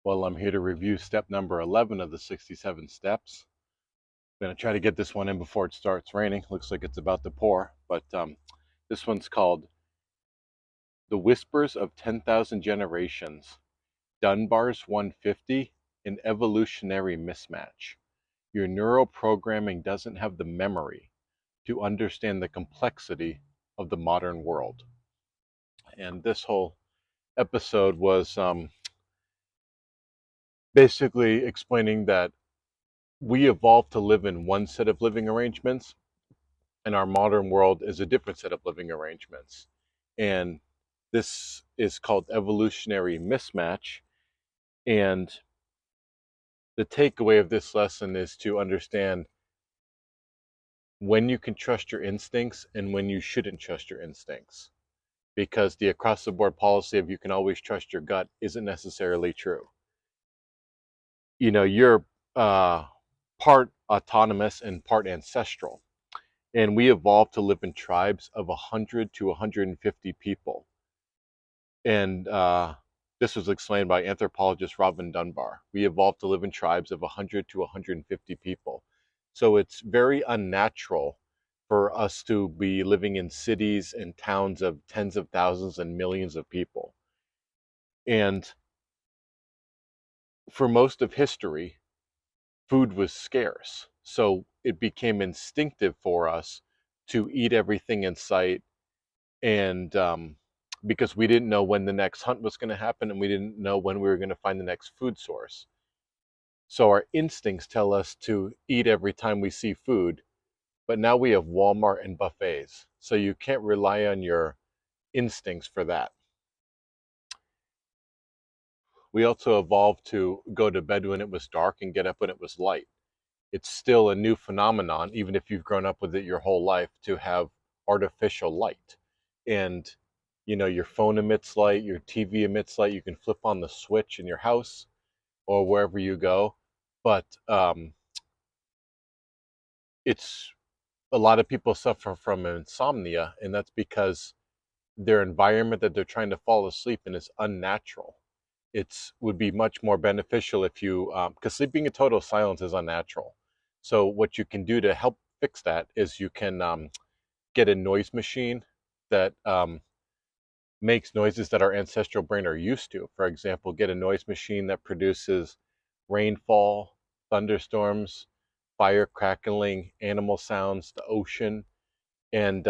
Well, I'm here to review step number 11 of the 67 steps. I'm going to try to get this one in before it starts raining. Looks like it's about to pour, but this one's called The Whispers of 10,000 Generations, Dunbar's 150, an Evolutionary Mismatch. Your neural programming doesn't have the memory to understand the complexity of the modern world. And this whole episode was basically explaining that we evolved to live in one set of living arrangements, and our modern world is a different set of living arrangements. And this is called evolutionary mismatch. And the takeaway of this lesson is to understand when you can trust your instincts and when you shouldn't trust your instincts. Because the across the board policy of you can always trust your gut isn't necessarily true. You know, you're part autonomous and part ancestral. And we evolved to live in tribes of 100 to 150 people. And this was explained by anthropologist Robin Dunbar. We evolved to live in tribes of 100 to 150 people. So it's very unnatural for us to be living in cities and towns of tens of thousands and millions of people. And for most of history, food was scarce. So it became instinctive for us to eat everything in sight, and because we didn't know when the next hunt was going to happen, and we didn't know when we were going to find the next food source. So our instincts tell us to eat every time we see food, but now we have Walmart and buffets, so you can't rely on your instincts for that. We also evolved to go to bed when it was dark and get up when it was light. It's still a new phenomenon, even if you've grown up with it your whole life, to have artificial light. And you know, your phone emits light, your TV emits light. You can flip on the switch in your house or wherever you go. But it's a lot of people suffer from insomnia, and that's because their environment that they're trying to fall asleep in is unnatural. It's would be much more beneficial if you, because sleeping in total silence is unnatural. So what you can do to help fix that is you can get a noise machine that makes noises that our ancestral brain are used to. For example, get a noise machine that produces rainfall, thunderstorms, fire crackling, animal sounds, the ocean. And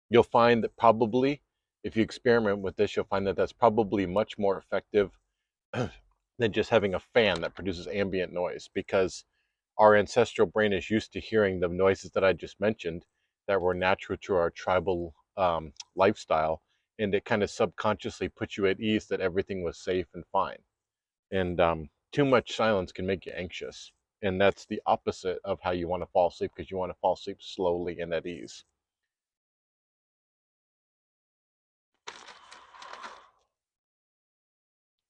you'll find that probably, if you experiment with this, you'll find that that's probably much more effective than just having a fan that produces ambient noise, because our ancestral brain is used to hearing the noises that I just mentioned that were natural to our tribal lifestyle, and it kind of subconsciously puts you at ease that everything was safe and fine. And too much silence can make you anxious, and that's the opposite of how you want to fall asleep, because you want to fall asleep slowly and at ease.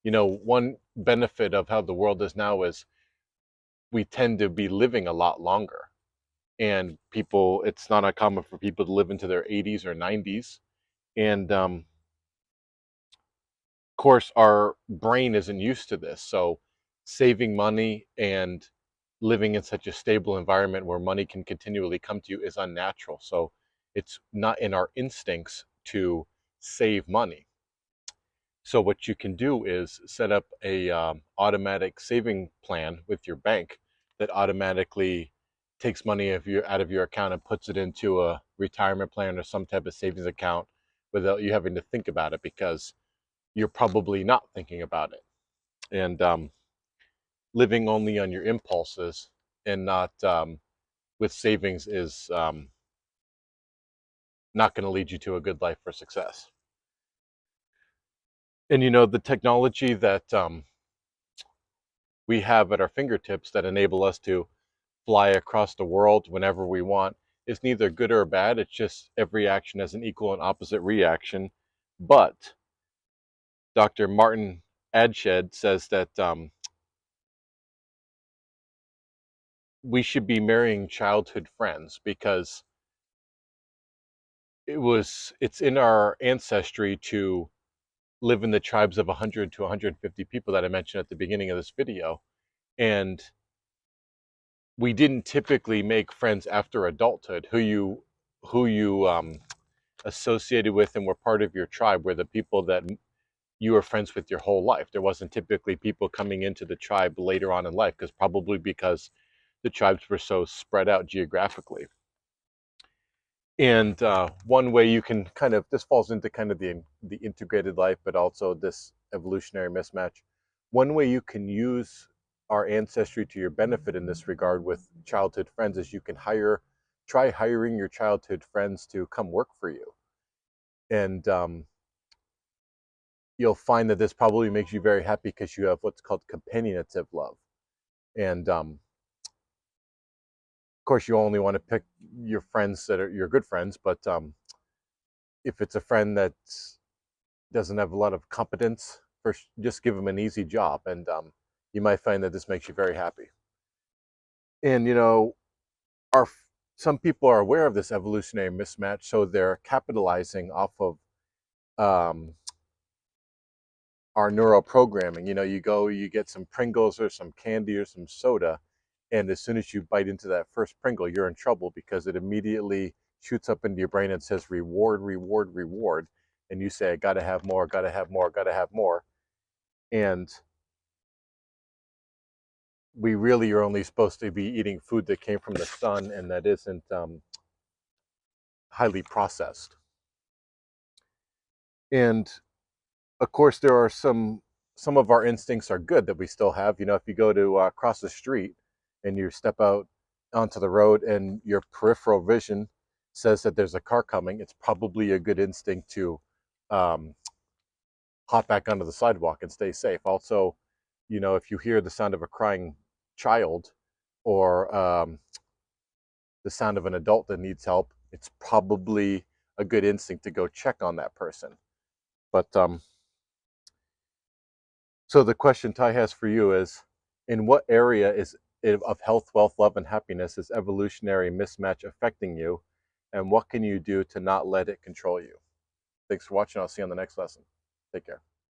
You know, one benefit of how the world is now is we tend to be living a lot longer. And people, it's not uncommon for people to live into their 80s or 90s. And of course, our brain isn't used to this. So saving money and living in such a stable environment where money can continually come to you is unnatural. So it's not in our instincts to save money. So what you can do is set up a automatic saving plan with your bank that automatically takes money out of your account and puts it into a retirement plan or some type of savings account without you having to think about it, because you're probably not thinking about it. And living only on your impulses and not with savings is not going to lead you to a good life or success. And you know, the technology that we have at our fingertips that enable us to fly across the world whenever we want is neither good or bad. It's just every action has an equal and opposite reaction. But Dr. Martin Adshed says that we should be marrying childhood friends, because it's in our ancestry to live in the tribes of 100 to 150 people that I mentioned at the beginning of this video. And we didn't typically make friends after adulthood. Who you associated with and were part of your tribe were the people that you were friends with your whole life. There wasn't typically people coming into the tribe later on in life, because the tribes were so spread out geographically. And one way you can this falls into kind of the integrated life, but also this evolutionary mismatch. One way you can use our ancestry to your benefit in this regard with childhood friends is you can try hiring your childhood friends to come work for you. And you'll find that this probably makes you very happy because you have what's called companionative love. And of course, you only want to pick your friends that are your good friends, but if it's a friend that doesn't have a lot of competence, first just give them an easy job, and you might find that this makes you very happy. And our some people are aware of this evolutionary mismatch, so they're capitalizing off of um, our neuroprogramming. You go, you get some Pringles or some candy or some soda, and as soon as you bite into that first Pringle, you're in trouble because it immediately shoots up into your brain and says reward, reward, reward. And you say, I gotta have more, gotta have more, gotta have more. And we really are only supposed to be eating food that came from the sun and that isn't highly processed. And of course, there are some of our instincts are good that we still have. If you go to cross the street and you step out onto the road and your peripheral vision says that there's a car coming, it's probably a good instinct to um, hop back onto the sidewalk and stay safe. Also, if you hear the sound of a crying child or the sound of an adult that needs help, it's probably a good instinct to go check on that person. But so the question Ty has for you is, in what area of health, wealth, love, and happiness is evolutionary mismatch affecting you, and what can you do to not let it control you? Thanks for watching. I'll see you on the next lesson. Take care.